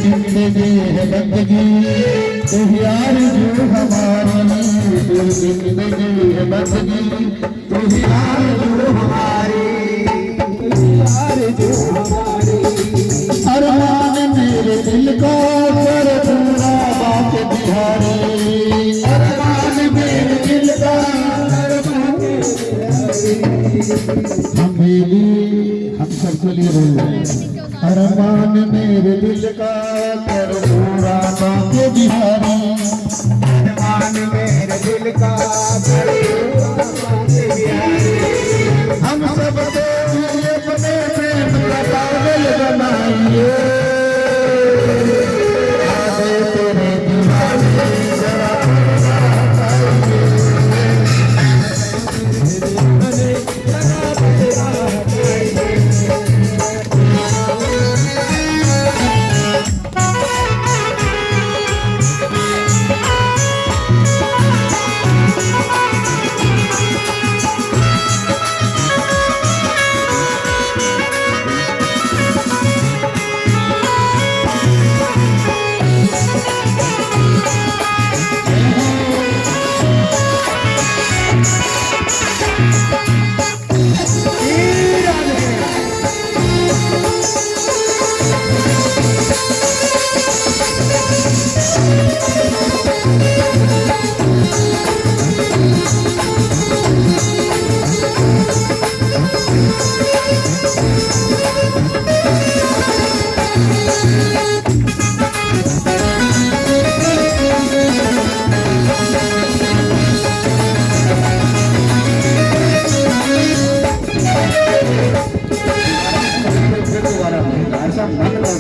जिंदगी है बंदगी तू यार जो हमारी, तेरी जिंदगी है बंदगी तू यार जो हमारी, यार जो हमारी। अरमान मेरे दिल का कर पूरा बात बिहारी, अरमान मेरे दिल का हम सबके लिए बोल रहे हैं। अरमान मेरे दिल का कर पूरा बात बिहारी, अरमान मेरे दिल का कर पूरा बात बिहारी। हम सबको अपने प्रेम का पागल बनाइए, आगे तेरे दीवाने जरा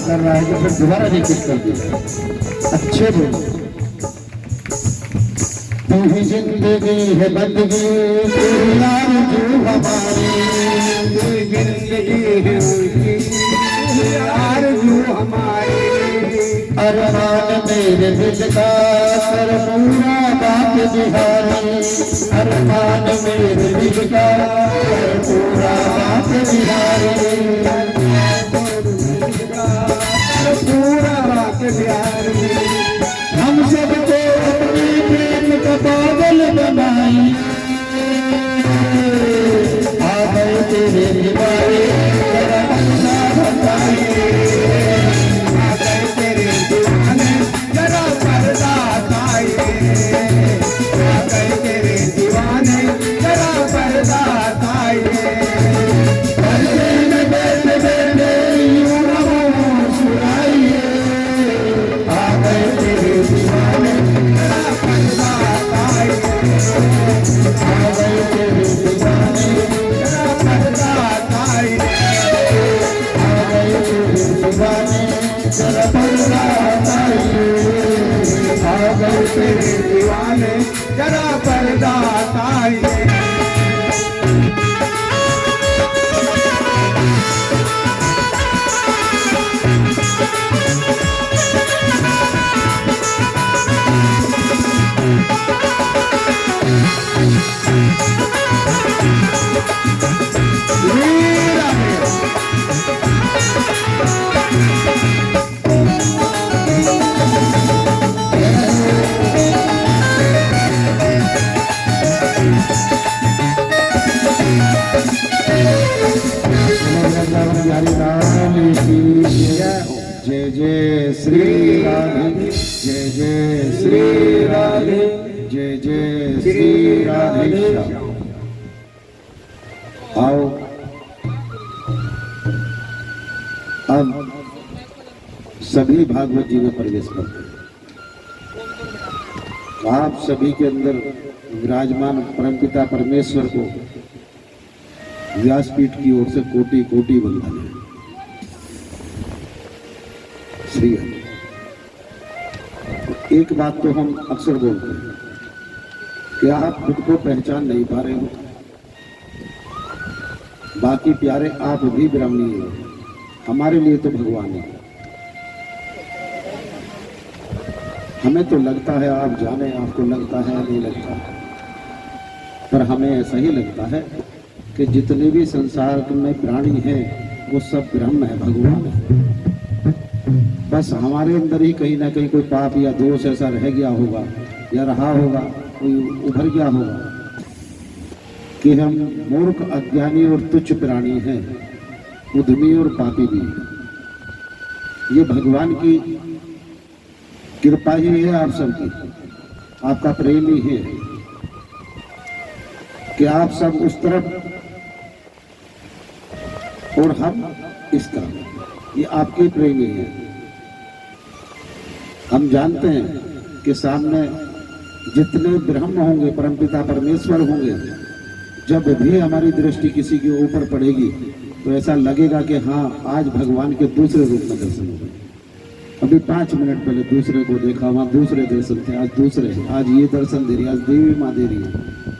कर रहा है कि फिर दोबारा रिपीट कर दिया। अच्छे बोलो। तू ही जिंदगी है बंदगी तू यार जो हमारी, तू ही जिंदगी है यार जो हमारी। अरमान मेरे दिल का कर पूरा बात बिहारी, अरमान मेरे दिल का कर पूरा बात बिहारी, पूरा बात बिहारी। हम सबको अपने प्रेम का पागल बनाई, आ गए तेरे दीवाने जरा अपना बताइए, आ गए तेरे दीवाने जरा पर्दा हटाइए, आ गए तेरे दीवाने जरा पर्दा हटाइए। पर्दे में बैठे बैठे यूं सुनाइए, आ गए तेरे दीवाने जरा पर्दा हटाइए, आ गए तेरे दीवाने जरा पर्दा हटाइए, आ गए तेरे दीवाने जरा पर्दा हटाइए, आ गए तेरे दीवाने जरा पर्दा हटाइए। जय जय श्री राधे, जय जय श्री राधे, जय जय श्री राधे। आओ अब सभी भागवत जी में प्रवेश करते हैं। आप सभी के अंदर विराजमान परमपिता परमेश्वर को व्यासपीठ की ओर से कोटि कोटि वंदन है। श्री हरि। एक बात तो हम अक्सर बोलते हैं कि आप खुद को पहचान नहीं पा रहे हो, बाकी प्यारे आप भी ब्रह्मणीय हो, हमारे लिए तो भगवान है। हमें तो लगता है आप जाने, आपको लगता है नहीं लगता, पर हमें ऐसा ही लगता है कि जितने भी संसार में प्राणी हैं वो सब ब्रह्म है, भगवान है। बस हमारे अंदर ही कहीं ना कहीं कोई पाप या दोष ऐसा रह गया होगा या रहा होगा, कोई उभर गया होगा कि हम मूर्ख, अज्ञानी और तुच्छ प्राणी हैं, उद्यमी और पापी भी हैं। ये भगवान की कृपा ही है आप सबकी, आपका प्रेम ही है कि आप सब उस तरफ और हम इस तरफ, ये आपके प्रेम ही है। हम जानते हैं कि सामने जितने ब्रह्म होंगे, परमपिता परमेश्वर होंगे, जब भी हमारी दृष्टि किसी के ऊपर पड़ेगी तो ऐसा लगेगा कि हाँ, आज भगवान के दूसरे रूप में दर्शन हुए। अभी 5 मिनट पहले दूसरे को देखा, वहाँ दूसरे दर्शन थे, आज दूसरे हैं। आज ये दर्शन दे रही है, आज देवी माँ दे रही है,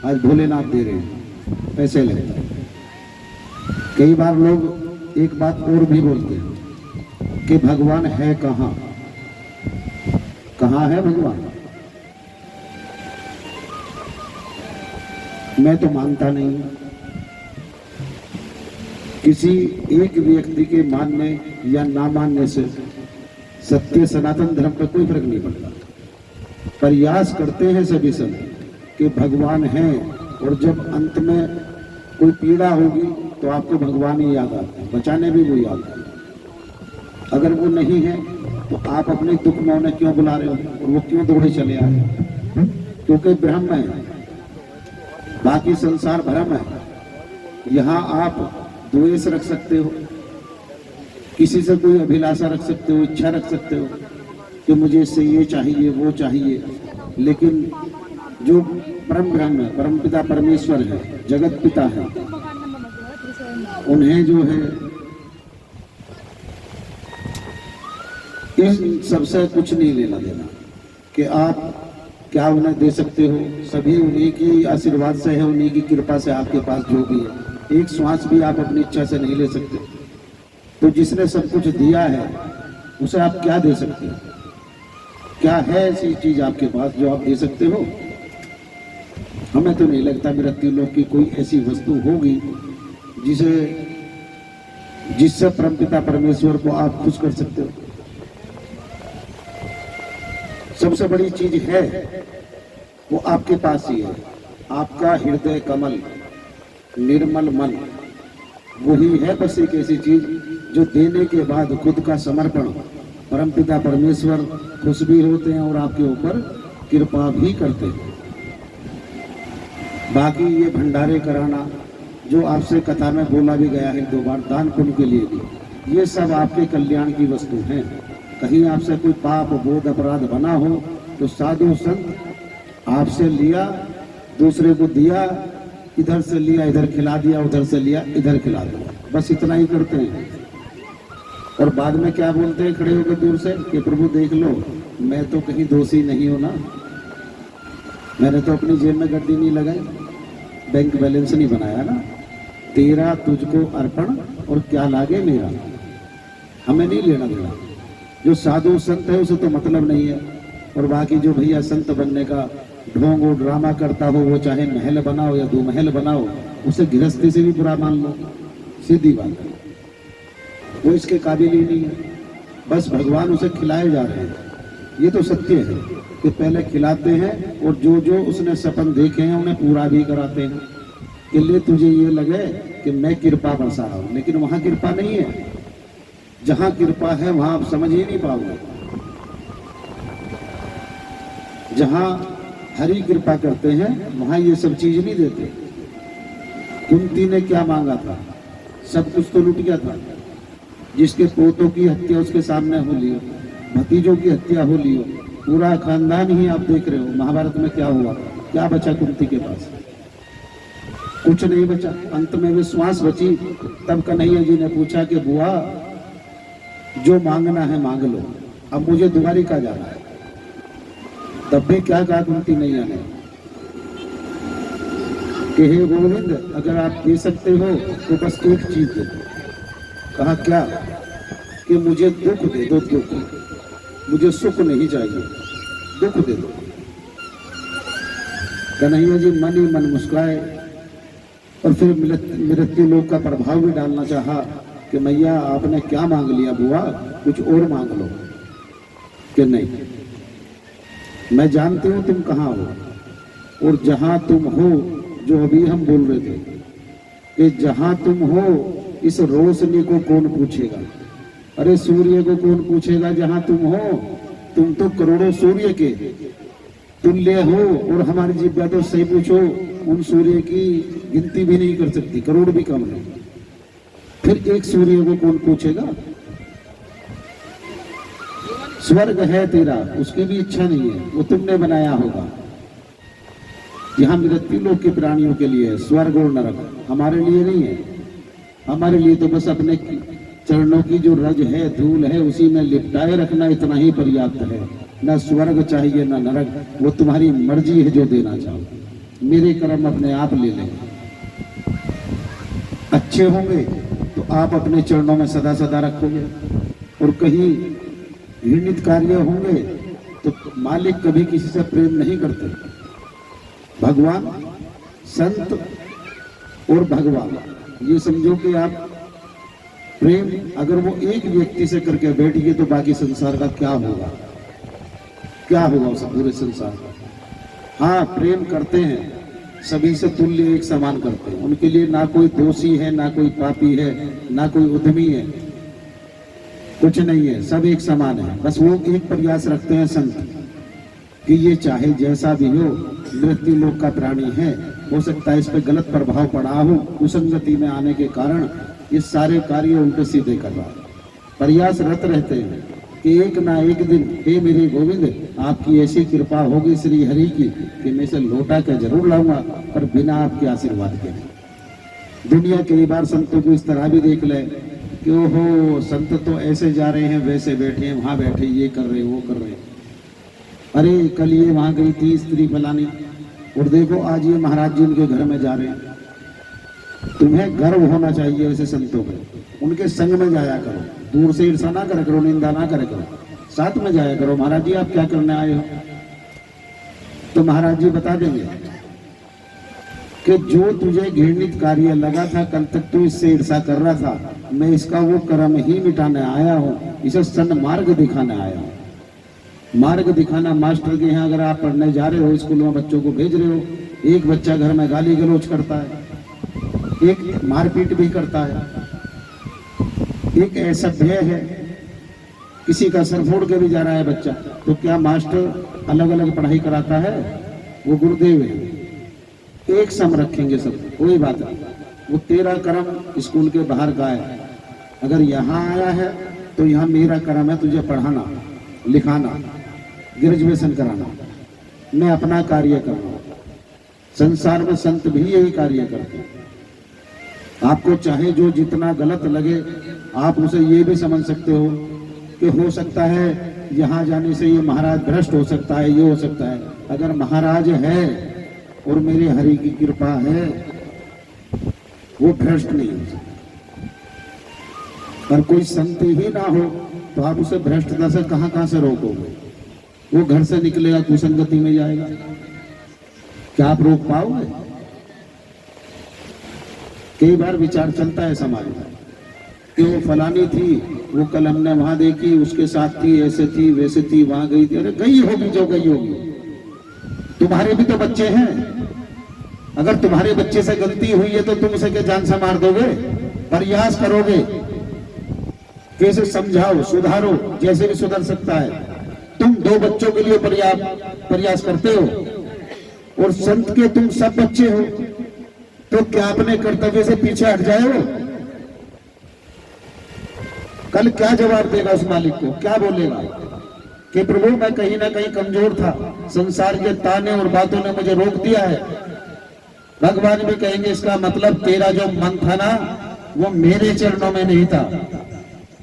आज भोलेनाथ दे रहे हैं। ऐसे लगता है। कई बार लोग एक बात और भी बोलते हैं कि भगवान है कहाँ, कहाँ है भगवान। मैं तो मानता नहीं। किसी एक व्यक्ति के मानने या ना मानने से सत्य सनातन धर्म पर कोई फर्क नहीं पड़ता। प्रयास करते हैं सभी सब कि भगवान है, और जब अंत में कोई पीड़ा होगी तो आपको भगवान ही याद आता है, बचाने भी वो याद आता है। अगर वो नहीं है तो आप अपने दुख में उन्हें क्यों बुला रहे हो, और वो क्यों दौड़े चले आए? क्योंकि ब्रह्म है, बाकी संसार भ्रम है। यहाँ आप द्वेष रख सकते हो, किसी से कोई अभिलाषा रख सकते हो, इच्छा रख सकते हो कि मुझे इससे ये चाहिए वो चाहिए, लेकिन जो परम ब्रह्म है, परम पिता परमेश्वर है, जगत पिता है, उन्हें जो है इन सबसे कुछ नहीं लेना देना कि आप क्या उन्हें दे सकते हो। सभी उन्हीं की आशीर्वाद से है, उन्हीं की कृपा से आपके पास जो भी है। एक श्वास भी आप अपनी इच्छा से नहीं ले सकते। तो जिसने सब कुछ दिया है उसे आप क्या दे सकते हो? क्या है ऐसी चीज आपके पास जो आप दे सकते हो? हमें तो नहीं लगता मृत्यु लोक की कोई ऐसी वस्तु होगी जिससे परमपिता परमेश्वर को आप खुश कर सकते हो। सबसे बड़ी चीज है वो आपके पास ही है, आपका हृदय कमल, निर्मल मन, वही है बस एक ऐसी चीज जो देने के बाद खुद का समर्पण, परमपिता परमेश्वर खुश भी होते हैं और आपके ऊपर कृपा भी करते हैं। बाकी ये भंडारे कराना जो आपसे कथा में बोला भी गया है 2 बार, दान पुण्य के लिए भी, ये सब आपके कल्याण की वस्तु हैं। कहीं आपसे कोई पाप बोध अपराध बना हो तो साधु संत आपसे लिया, दूसरे को दिया, इधर से लिया इधर खिला दिया, उधर से लिया इधर खिला दिया, बस इतना ही करते हैं। और बाद में क्या बोलते हैं खड़े होकर दूर से कि प्रभु देख लो, मैं तो कहीं दोषी नहीं हूं ना, मैंने तो अपनी जेब में गड्डी नहीं लगाई, बैंक बैलेंस नहीं बनाया ना, तेरा तुझको अर्पण और क्या लागे मेरा। हमें नहीं लेना देना। जो साधु संत है उसे तो मतलब नहीं है। और बाकी जो भैया संत बनने का ढोंग और ड्रामा करता हो, वो चाहे महल बनाओ या 2 महल बनाओ, उसे गृहस्थी से भी बुरा मान लो, सीधी बात है। वो इसके काबिल ही नहीं है। बस भगवान उसे खिलाए जा रहे हैं। ये तो सत्य है कि पहले खिलाते हैं और जो जो उसने सपन देखे हैं उन्हें पूरा भी कराते हैं कि ले तुझे ये लगे कि मैं कृपा बरसा रहा हूं, लेकिन वहां कृपा नहीं है। जहां कृपा है वहां आप समझ ही नहीं पाओगे। जहां हरि कृपा करते हैं वहां ये सब चीज नहीं देते। कुंती ने क्या मांगा था? सब कुछ तो लुट गया था। जिसके पोतों की हत्या उसके सामने हो ली हो, भतीजों की हत्या हो ली हो, पूरा खानदान ही आप देख रहे हो। महाभारत में क्या हुआ? क्या बचा कुंती के पास? कुछ नहीं बचा। अंत में विश्वास बची। तब कन्हैया जी ने पूछा कि बुआ जो मांगना है मांग लो, अब मुझे द्वारिका जाना है। तब भी क्या कहा कुंती मैया ने कि हे गोविंद, अगर आप दे सकते हो तो बस एक चीज दे दो। कहा क्या? कि मुझे दुख दे दो, दुख, मुझे सुख नहीं चाहिए, दुख दे दो। कन्हैया जी मन ही मन मुस्कुराए और फिर मृत्यु लोक का प्रभाव भी डालना चाहा कि मैया आपने क्या मांग लिया बुआ, कुछ और मांग लो। कि नहीं, मैं जानती हूं तुम कहाँ हो, और जहां तुम हो, जो अभी हम बोल रहे थे कि जहां तुम हो इस रोशनी को कौन पूछेगा। अरे सूर्य को कौन पूछेगा जहां तुम हो, तुम तो करोड़ों सूर्य के तुल्य हो, और हमारी जिब्या तो सही पूछो उन सूर्य की गिनती भी नहीं कर सकती, करोड़ भी कम है। फिर एक सूर्य को कौन पूछेगा। स्वर्ग है तेरा, उसकी भी इच्छा नहीं है, वो तुमने बनाया होगा। यहाँ मृत्यु लोक के प्राणियों के लिए है स्वर्ग और नरक, हमारे लिए नहीं है। हमारे लिए तो बस अपने चरणों की जो रज है, धूल है, उसी में लिपटाए रखना इतना ही पर्याप्त है। न स्वर्ग चाहिए न नरक, वो तुम्हारी मर्जी है जो देना चाहो। मेरे कर्म अपने आप ले लें। अच्छे होंगे तो आप अपने चरणों में सदा सदा रखोगे, और कहीं घृणित कार्य होंगे तो मालिक कभी किसी से प्रेम नहीं करते। भगवान, संत और भगवान, ये समझो कि आप प्रेम अगर वो एक व्यक्ति से करके बैठिए तो बाकी संसार का क्या होगा, क्या होगा उस पूरे संसार का। हाँ, प्रेम करते हैं, सभी से तुल्य एक समान करते हैं, उनके लिए ना कोई दोषी है, ना कोई पापी है, ना कोई उद्यमी है, कुछ नहीं है, सब एक समान है। बस वो एक प्रयास रखते हैं संत कि ये चाहे जैसा भी हो, मृत्यु लोक का प्राणी है, हो सकता है इस पर गलत प्रभाव पड़ा हो, कुसंगति में आने के कारण ये सारे कार्य उल्टे सीधे कर रहा है। प्रयासरत रहते हैं कि एक ना एक दिन, हे मेरे गोविंद, आपकी ऐसी कृपा होगी श्री हरि की कि मैं इसे लौटा के जरूर लाऊंगा, पर बिना आपके आशीर्वाद के नहीं। दुनिया कई बार संतों को इस तरह भी देख ले कि ओहो, संत तो ऐसे जा रहे हैं, वैसे बैठे हैं, वहां बैठे, ये कर रहे, वो कर रहे। अरे कल ये वहां गई थी स्त्री फलानी, और देखो आज ये महाराज जी उनके घर में जा रहे हैं। तुम्हें गर्व होना चाहिए ऐसे संतों पे, उनके संग में जाया करो, दूर से ईर्षा ना करे करो, निंदा ना करे करो, साथ में जाया करो। महाराज जी आप क्या करने आए हो, तो महाराज जी बता देंगे कि जो तुझे घृणित कार्य लगा था, कल तक तू इससे ईर्षा कर रहा था, मैं इसका वो कर्म ही मिटाने आया हूँ, इसे सन्मार्ग दिखाने आया हूँ। मार्ग दिखाना, मास्टर के यहाँ अगर आप पढ़ने जा रहे हो, स्कूल में बच्चों को भेज रहे हो, एक बच्चा घर में गाली गलौज करता है, एक मारपीट भी करता है, एक असभ्य है, किसी का सर फोड़ के भी जा रहा है बच्चा, तो क्या मास्टर अलग अलग पढ़ाई कराता है? वो गुरुदेव है, एक सम रखेंगे सब, कोई बात नहीं। वो तेरा कर्म स्कूल के बाहर का है, अगर यहाँ आया है तो यहाँ मेरा कर्म है तुझे पढ़ाना, लिखाना, ग्रेजुएशन कराना, मैं अपना कार्य कर रहा हूँ। संसार में संत भी यही कार्य करते हैं। आपको चाहे जो जितना गलत लगे, आप उसे ये भी समझ सकते हो कि हो सकता है यहाँ जाने से ये महाराज भ्रष्ट हो सकता है, ये हो सकता है। अगर महाराज है और मेरे हरि की कृपा है, वो भ्रष्ट नहीं हो सकता। पर कोई संत ही ना हो तो आप उसे भ्रष्टता से कहां से रोकोगे? वो घर से निकलेगा, कुसंगति में जाएगा, क्या आप रोक पाओगे? कई बार विचार चलता है समाज में कि वो फलानी थी, वो कल हमने वहां देखी, उसके साथ थी, ऐसे थी, वैसे थी, वहां गई थी। अरे गई होगी जो गई होगी, तुम्हारे भी तो बच्चे हैं। अगर तुम्हारे बच्चे से गलती हुई है तो तुम उसे क्या जान से मार दोगे? प्रयास करोगे, कैसे समझाओ, सुधारो, जैसे भी सुधर सकता है। तुम 2 बच्चों के लिए प्रयास करते हो, और संत के तुम सब बच्चे हो, तो क्या अपने कर्तव्य से पीछे हट जाए हो? कल क्या जवाब देगा उस मालिक को? क्या बोलेगा कि प्रभु मैं कहीं ना कहीं कमजोर था, संसार के ताने और बातों ने मुझे रोक दिया है। भगवान भी कहेंगे इसका मतलब तेरा जो मन था ना, वो मेरे चरणों में नहीं था,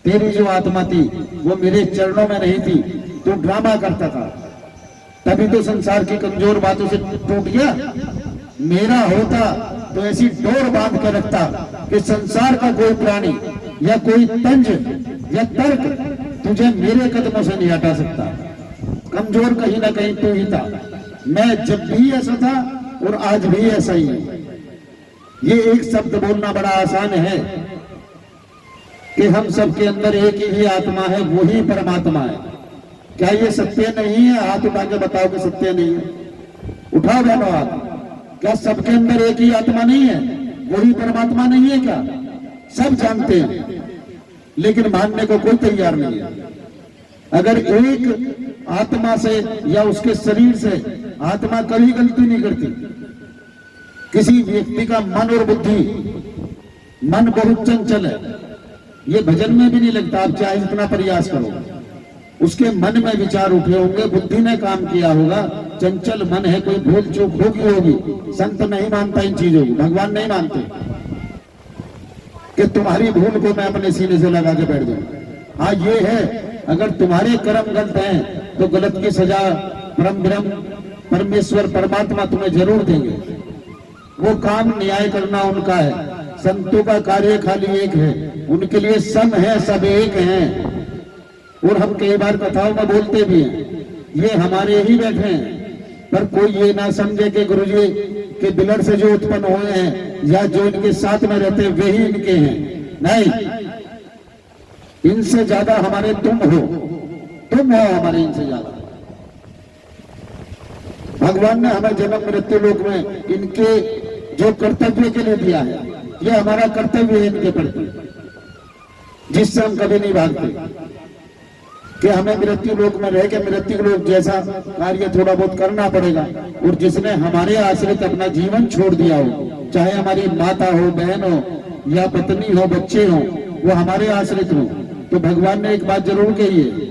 तेरी जो आत्मा थी वो मेरे चरणों में नहीं थी, तू ड्रामा करता था, तभी तो संसार की कमजोर बातों से टूट गया। मेरा होता तो ऐसी डोर बांध के रखता कि संसार का कोई प्राणी या कोई तंज या तर्क तुझे मेरे कदमों से नहीं हटा सकता। कमजोर कहीं ना कहीं तू ही था, मैं जब भी ऐसा था और आज भी ऐसा ही है। ये एक शब्द बोलना बड़ा आसान है कि हम सबके अंदर एक ही आत्मा है, वही परमात्मा है। क्या ये सत्य नहीं है? हाथ उठा के बताओ कि सत्य नहीं है। उठाओ बहनों हाथ। क्या सबके अंदर एक ही आत्मा नहीं है? वही परमात्मा नहीं है क्या? सब जानते हैं लेकिन मानने को कोई तैयार नहीं है। अगर एक आत्मा से या उसके शरीर से आत्मा कभी गलती नहीं करती। किसी व्यक्ति का मन और बुद्धि, मन बहुत चंचल है, ये भजन में भी नहीं लगता। आप चाहे जितना प्रयास करो, उसके मन में विचार उठे होंगे, बुद्धि ने काम किया होगा, चंचल मन है, कोई भूल चूक होगी होगी। संत नहीं मानता इन चीजों को, भगवान नहीं मानते कि तुम्हारी भूल को मैं अपने सीने से लगा के बैठ जाऊं। हाँ ये है, अगर तुम्हारे कर्म गलत हैं तो गलत की सजा परम ब्रह्म परमेश्वर परमात्मा तुम्हें जरूर देंगे। वो काम न्याय करना उनका है। संतों का कार्य खाली एक है, उनके लिए सब है, सब एक हैं। और हम कई बार कथाओं में बोलते भी हैं, ये हमारे ही बैठे हैं। पर कोई ये ना समझे कि गुरुजी के बिलड़ से जो उत्पन्न हुए हैं या जो इनके साथ में रहते हैं वे ही इनके हैं। नहीं, इनसे ज्यादा हमारे तुम हो हमारे इनसे ज्यादा। भगवान ने हमें जन्म मृत्यु लोक में इनके जो कर्तव्य के लिए दिया है, ये हमारा कर्तव्य है इनके प्रति, जिससे हम कभी नहीं भागते कि हमें मृत्यु लोक में रह के मृत्यु लोक जैसा कार्य थोड़ा बहुत करना पड़ेगा। और जिसने हमारे आश्रित अपना जीवन छोड़ दिया हो, चाहे हमारी माता हो, बहन हो या पत्नी हो, बच्चे हो, वो हमारे आश्रित हो, तो भगवान ने एक बात जरूर कही है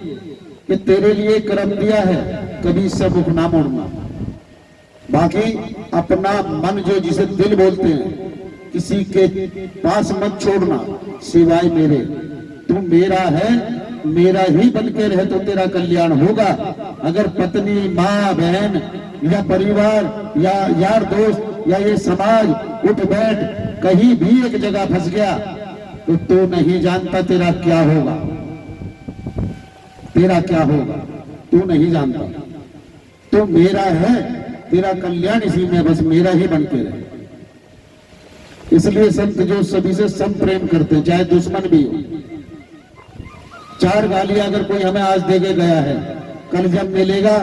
कि तेरे लिए कर्म दिया है, कभी इससे मुख ना मोड़ना। बाकी अपना मन जो जिसे दिल बोलते हैं, किसी के पास मत छोड़ना सिवाय मेरे। तू मेरा है, मेरा ही बन के रहे तो तेरा कल्याण होगा। अगर पत्नी, माँ, बहन या परिवार या यार दोस्त या ये समाज उठ बैठ कहीं भी एक जगह फंस गया तो तू नहीं जानता तेरा क्या होगा, तेरा क्या होगा, तू नहीं जानता। तो मेरा है, तेरा कल्याण इसी में, बस मेरा ही बन के रहे। इसलिए संत जो सभी से सम प्रेम करते हैं, चाहे दुश्मन भी हो। चार गालियां अगर कोई हमें आज दे के गया है, कल जब मिलेगा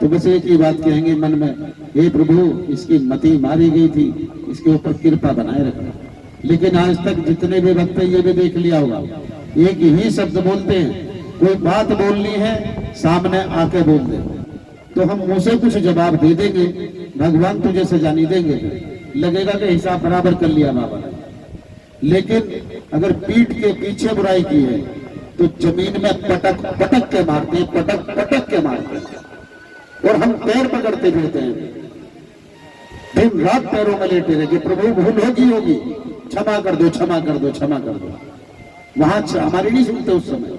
तो बस एक ही बात कहेंगे मन में, हे प्रभु इसकी मति मारी गई थी, इसके ऊपर कृपा बनाए रखना। लेकिन आज तक जितने भी भक्त ये भी देख लिया होगा, एक ही शब्द बोलते हैं। कोई बात बोलनी है सामने आके बोल दे तो हम मुंह से कुछ जवाब दे देंगे, भगवान तुझे सजा नहीं देंगे, लगेगा कि हिसाब बराबर कर लिया बाबा ने। लेकिन अगर पीठ के पीछे बुराई की है तो जमीन में पटक पटक के मारते हैं, पटक पटक के मारते हैं। और हम पैर पकड़ते फिरते हैं, दिन रात पैरों में लेटे रहे कि प्रभु भूल होगी, क्षमा कर दो, क्षमा कर दो, क्षमा कर दो। वहां हमारी नहीं सुनते उस समय,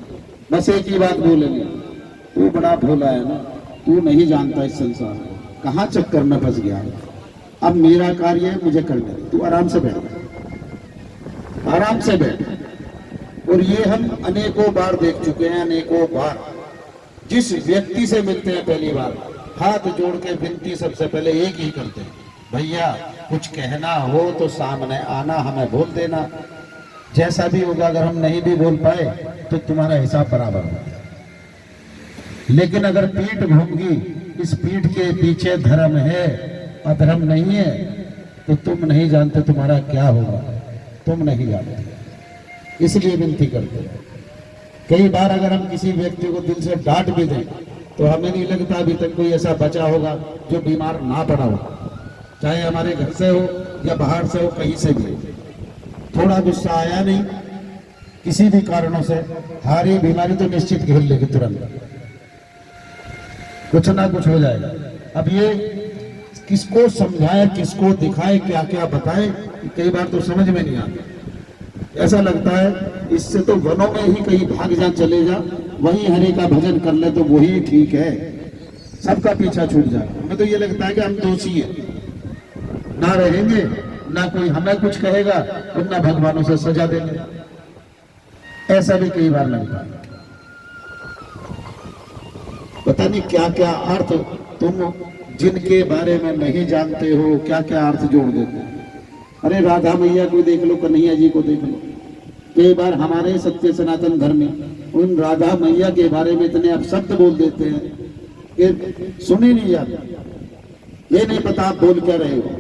बस एक ही बात बोलेंगे, तू बड़ा भोला है ना, तू नहीं जानता इस संसार में, कहां चक्कर में फंस गया। अब मेरा कार्य है, मुझे करने दे, तू आराम से बैठ, आराम से बैठ। और ये हम अनेकों बार देख चुके हैं, अनेकों बार। जिस व्यक्ति से मिलते हैं पहली बार, हाथ जोड़ के विनती सबसे पहले एक ही करते हैं, भैया कुछ कहना हो तो सामने आना, हमें बोल देना, जैसा भी होगा। अगर हम नहीं भी बोल पाए तो तुम्हारा हिसाब बराबर होगा। लेकिन अगर पीठ घूमगी, इस पीठ के पीछे धर्म है, अधर्म नहीं है, तो तुम नहीं जानते तुम्हारा क्या होगा, तुम नहीं जानते। इसलिए विनती करते हैं। कई बार अगर हम किसी व्यक्ति को दिल से डांट भी दें तो हमें नहीं लगता अभी तक कोई ऐसा बचा होगा जो बीमार ना पड़ा हो, चाहे हमारे घर से हो या बाहर से हो, कहीं से भी। थोड़ा गुस्सा आया नहीं किसी भी कारणों से, हारी बीमारी तो निश्चित घेर लेगी तुरंत, कुछ ना कुछ हो जाएगा। अब ये किसको समझाए, किसको दिखाए, क्या क्या बताए, कई बार तो समझ में नहीं आता। ऐसा लगता है इससे तो वनों में ही कहीं भाग जा, चले जा, वहीं हरि का भजन कर ले तो वही ठीक है, सबका पीछा छूट जाए। हमें तो ये लगता है कि हम दोषी हैं, ना रहेंगे, ना कोई हमें कुछ कहेगा और ना भगवानों से सजा देंगे। ऐसा भी कई बार लगता है। पता नहीं क्या क्या अर्थ तुम जिनके बारे में नहीं जानते हो, क्या क्या अर्थ जोड़ देते हो। अरे राधा मैया को देख लो, कन्हैया जी को देख लो। कई बार हमारे सत्य सनातन धर्मी उन राधा मैया के बारे में इतने आप शब्द बोल देते हैं कि सुने नहीं जाते, ये नहीं पता आप बोल क्या रहे हो।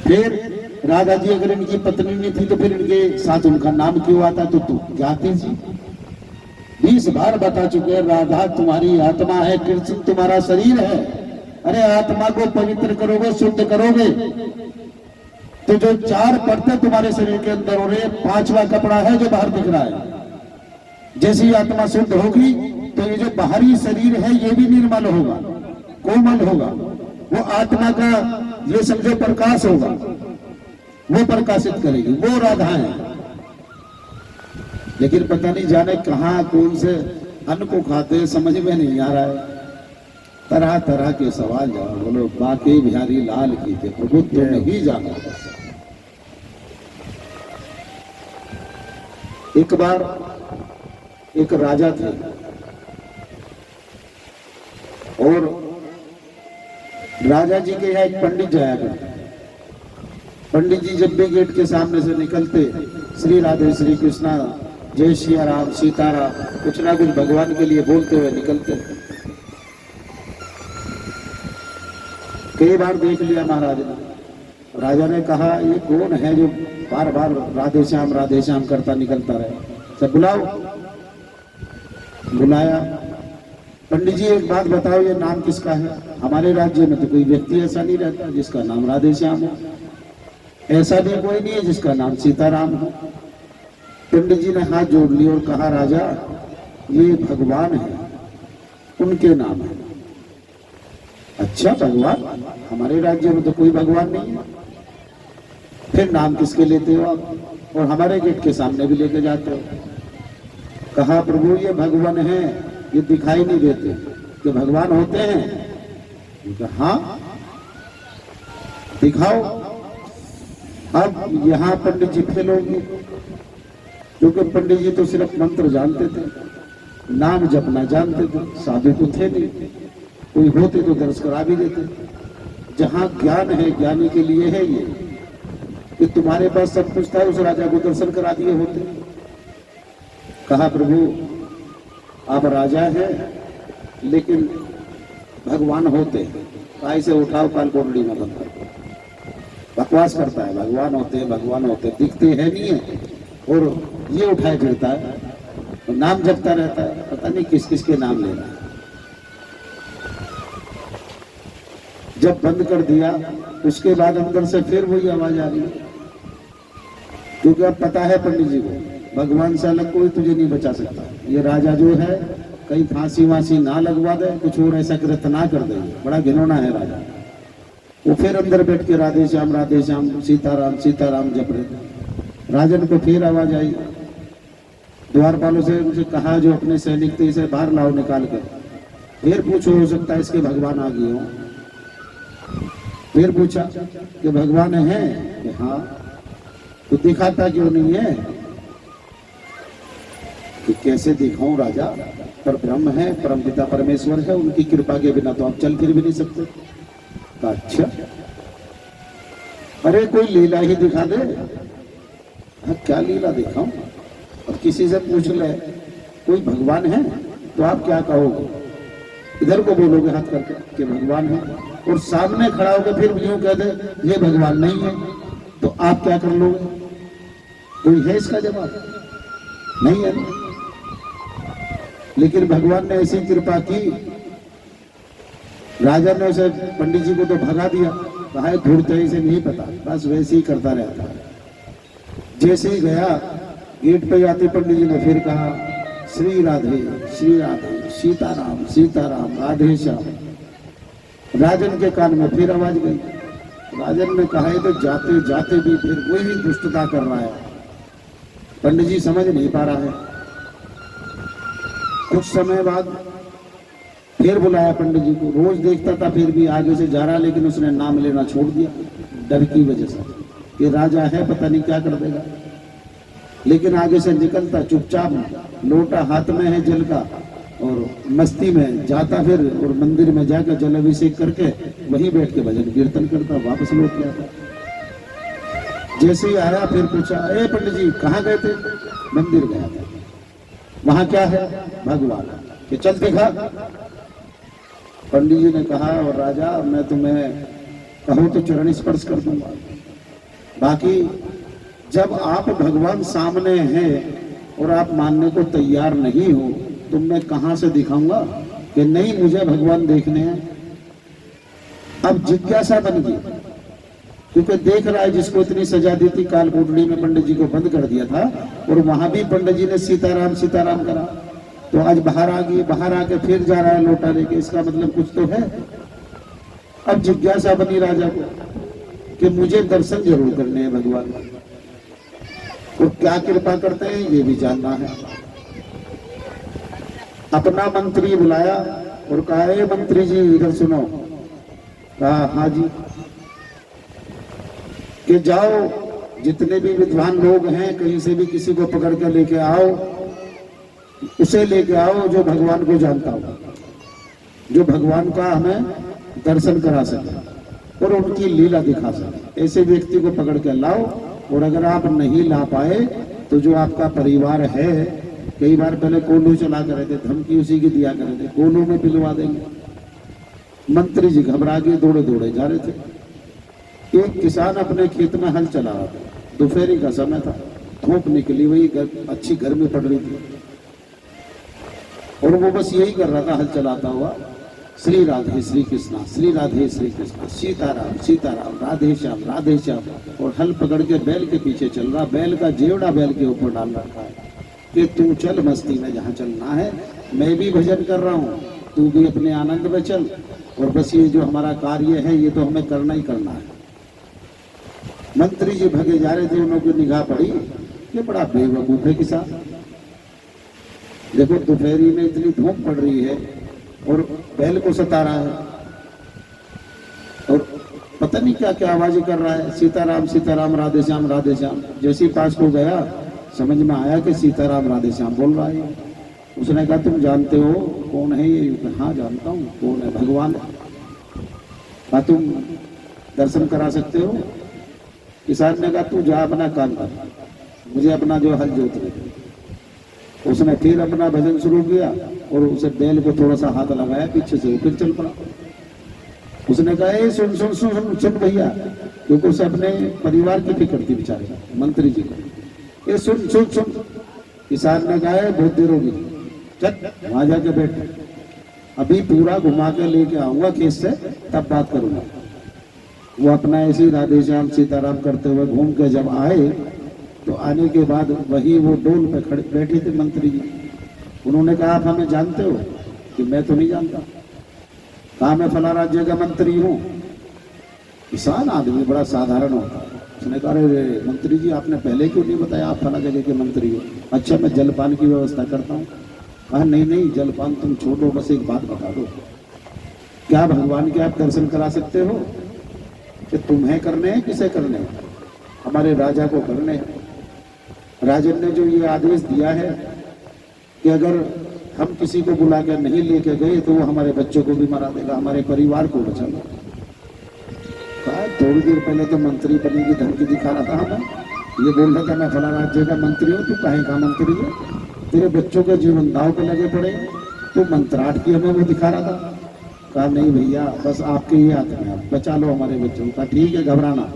फिर राधा जी अगर इनकी पत्नी नहीं थी तो फिर इनके साथ उनका नाम क्यों आता, तो तू जाती जी 20 बार बता चुके हैं, राधा तुम्हारी आत्मा है, कृष्ण तुम्हारा शरीर है। अरे आत्मा को पवित्र करोगे, शुद्ध करोगे तो जो 4 परतें तुम्हारे शरीर के अंदर हो रहे हैं, 5वां कपड़ा है जो बाहर दिख रहा है। जैसी आत्मा शुद्ध होगी तो ये जो बाहरी शरीर है ये भी निर्मल होगा, कोमल होगा, वो आत्मा का ये समझो प्रकाश होगा, वो प्रकाशित करेगी, वो राधा है। लेकिन पता नहीं जाने कहां कौन से अन्न को खाते हैं, समझ में नहीं आ रहा है। तरह तरह के सवाल जवाब, बोलो बाकी बिहारी लाल की थे, प्रभु तो नहीं जाना। एक बार एक राजा थे और राजा जी के यहाँ एक पंडित जाया करते। पंडित जी जब भी गेट के सामने से निकलते, श्री राधे श्री कृष्णा जय श्री राम सीताराम कुछ ना कुछ भगवान के लिए बोलते हुए निकलते। कई बार देख लिया महाराज ने, राजा ने कहा ये कौन है जो बार बार राधे श्याम करता निकलता रहे, सब बुलाओ। बुलाया, पंडित जी एक बात बताओ ये नाम किसका है? हमारे राज्य में तो कोई व्यक्ति ऐसा नहीं रहता जिसका नाम राधे श्याम हो, ऐसा भी कोई नहीं है जिसका नाम सीताराम हो। पंडित जी ने हाथ जोड़ लिया और कहा राजा ये भगवान है, उनके नाम है। अच्छा भगवान, हमारे राज्य में तो कोई भगवान नहीं है, फिर नाम किसके लेते हो आप और हमारे गेट के सामने भी लेके जाते हो? कहा प्रभु ये भगवान है, ये दिखाई नहीं देते, कि भगवान होते हैं? हाँ दिखाओ। अब यहाँ पंडित जी फेल होंगे, क्योंकि पंडित जी तो सिर्फ मंत्र जानते थे, नाम जपना जानते थे, साधु तो थे नहीं, कोई होते तो दर्श करा भी देते। जहां ज्ञान है ज्ञानी के लिए है ये कि तुम्हारे पास सब कुछ था, उस राजा को दर्शन करा दिए होते। कहा प्रभु आप राजा हैं लेकिन भगवान होते हैं, पाई से उठाओ काल कोटड़ी में बंद कर। बकवास करता है, भगवान होते हैं भगवान होते हैं, दिखते हैं नहीं है, और ये उठाए फिरता है, तो नाम जपता रहता है, पता नहीं किस किस के नाम ले रहा है। जब बंद कर दिया उसके बाद अंदर से फिर वही आवाज आ रही है, क्योंकि अब पता है पंडित जी को भगवान से अलग कोई तुझे नहीं बचा सकता। ये राजा जो है कहीं फांसी वांसी ना लगवा दे, कुछ और ऐसा कृत्य ना कर दे, बड़ा घिनौना है राजा। वो फिर अंदर बैठ के राधे श्याम सीताराम सीताराम जप रहे। राजन को फिर आवाज आई, द्वारपालों से उनसे कहा जो अपने सैनिक थे इसे बाहर लाओ निकाल कर। फिर पूछो, हो सकता है इसके भगवान आ गए हो। फिर पूछा कि भगवान है कि हाँ, तो दिखाता क्यों नहीं है? कि कैसे दिखाऊं राजा, पर ब्रह्म है, परम पिता परमेश्वर है, उनकी कृपा के बिना तो आप चल फिर भी नहीं सकते। तो अच्छा, अरे कोई लीला ही दिखा दे। हाँ क्या लीला दिखाऊं? और किसी से पूछ ले कोई भगवान है तो आप क्या कहोगे? इधर को बोलोगे हाथ करके कि भगवान है, और सामने खड़ा होकर फिर यूं कह दे ये भगवान नहीं है, तो आप क्या कर लोगे? कोई है इसका जवाब? नहीं है। लेकिन भगवान ने ऐसी कृपा की, राजा ने उसे पंडित जी को तो भगा दिया, कहा ढूंढते इसे नहीं पता, बस वैसे ही करता रहता है। जैसे ही गया गेट पे जाते पंडित जी ने फिर कहा श्री राधे सीताराम सीताराम राधे श्याम। राजन के कान में फिर आवाज गई। राजन ने कहा तो जाते जाते भी फिर वही दुष्टता कर रहा है, पंडित जी समझ नहीं पा रहा है। कुछ समय बाद फिर बुलाया पंडित जी को, रोज देखता था फिर भी आगे से जा रहा, लेकिन उसने नाम लेना छोड़ दिया डर की वजह से कि राजा है पता नहीं क्या कर देगा। लेकिन आगे से निकलता चुपचाप, लोटा हाथ में है जल का, और मस्ती में जाता फिर, और मंदिर में जाकर जल अभिषेक करके वहीं बैठ के भजन कीर्तन करता, वापस लौट के आता। जैसे ही आया फिर पूछा, ए पंडित जी कहाँ गए थे? मंदिर गया था। वहां क्या है? भगवान। कि चल दिखा। पंडित जी ने कहा, और राजा मैं तुम्हें कहूं तो चरण स्पर्श कर दूंगा, बाकी जब आप भगवान सामने हैं और आप मानने को तैयार नहीं हो तो मैं कहां से दिखाऊंगा कि नहीं मुझे भगवान देखने हैं। अब जिज्ञासा बन गई, क्योंकि देख रहा है जिसको इतनी सजा दी थी, काल कोठड़ी में पंडित जी को बंद कर दिया था, और वहां भी पंडित जी ने सीताराम सीताराम करा, तो आज बाहर आ गई, बाहर आके फिर जा रहा है लोटा लेके, इसका मतलब कुछ तो है। अब जिज्ञासा बनी राजा को कि मुझे दर्शन जरूर करने हैं भगवान, और क्या कृपा करते हैं ये भी जानना है। अपना मंत्री बुलाया और कहा, ए मंत्री जी इधर सुनो। कहा, हाँ जी। कि जाओ जितने भी विद्वान लोग हैं कहीं से भी किसी को पकड़ कर लेके आओ, उसे लेके आओ जो भगवान को जानता हो, जो भगवान का हमें दर्शन करा सके और उनकी लीला दिखा सके। ऐसे व्यक्ति को पकड़ के लाओ, और अगर आप नहीं ला पाए तो जो आपका परिवार है, कई बार पहले कोल्हू चला कर थे, धमकी उसी की दिया करे थे, कोल्हू में पिलवा देंगे। मंत्री जी घबरा के दौड़े दौड़े जा रहे थे। एक किसान अपने खेत में हल चला रहा था, दोपहरी का समय था, धूप निकली हुई, अच्छी गर्मी पड़ रही थी, और वो बस यही कर रहा था हल चलाता हुआ, श्री राधे श्री कृष्णा, श्री राधे श्री कृष्णा, सीताराम सीताराम, राधे श्याम राधे श्याम, और हल पकड़ के बैल के पीछे चल रहा, बैल का जेवड़ा बैल के ऊपर डाल रखा है कि तू चल मस्ती में जहाँ चलना है, मैं भी भजन कर रहा हूँ, तू भी अपने आनंद में चल, और बस ये जो हमारा कार्य है ये तो हमें करना ही करना है। मंत्री जी भगे जा रहे थे, उन्होंने निगाह पड़ी, ये बड़ा बेवकूफ है किसान, देखो दोपहरी में इतनी धूप पड़ रही है और बैल को सता रहा है, और पता नहीं क्या क्या आवाजें कर रहा है, सीताराम सीताराम राधे श्याम राधे श्याम। जैसे ही पास को गया समझ में आया कि सीताराम राधे श्याम बोल रहा है। उसने कहा, तुम जानते हो कौन है ये? हाँ जानता हूँ। कौन है? भगवान। कहा, तुम दर्शन करा सकते हो? किसान ने कहा, तू जा अपना काम कर, मुझे अपना जो हल जोत रहे। उसने फिर अपना भजन शुरू किया और उसे बैल को थोड़ा सा हाथ लगाया पीछे से, फिर चल पड़ा। उसने कहा, ए सुन सुन सुन सुन सुन भैया, क्योंकि उसे अपने परिवार की फिक्र थी बेचारे मंत्री जी को। ये सुन सुन सुन। किसान ने कहा, बहुत देर होगी, चल वहां जाके बैठ, अभी पूरा घुमा के लेके आऊंगा खेत से, तब बात करूंगा। वो अपना ऐसे राधे श्याम सीताराम करते हुए घूम के जब आए तो आने के बाद वही वो डोल पे खड़े बैठे थे मंत्री जी। उन्होंने कहा, आप हमें जानते हो? कि मैं तो नहीं जानता। कहा, मैं फला राज्य का मंत्री हूँ। किसान आदमी बड़ा साधारण होता है। उसने कहा, अरे मंत्री जी आपने पहले क्यों नहीं बताया आप फला जगह के मंत्री हो? अच्छा मैं जलपान की व्यवस्था करता हूँ। कहा, नहीं नहीं जलपान तुम छोड़ो, बस एक बात बता दो, क्या भगवान के आप दर्शन करा सकते हो? कि तुम्हें करने हैं, किसे करने हैं? हमारे राजा को करने हैं। राजन ने जो ये आदेश दिया है कि अगर हम किसी को बुला कर नहीं लेके गए तो वो हमारे बच्चों को भी मरा देगा, हमारे परिवार को बचा लेगा। थोड़ी देर पहले तो मंत्री बनने की धमकी दिखा रहा था हमें, ये बोल रहा था मैं फला राज्य का मंत्री हूँ, तू काहे का मंत्री है? तेरे बच्चों के जीवन दाव पे लगे पड़े, तो मंत्राट की हमें वो दिखा रहा था। कहा, नहीं भैया बस आपके ही हाथ में, बचा लो हमारे बच्चों का। ठीक है घबराना,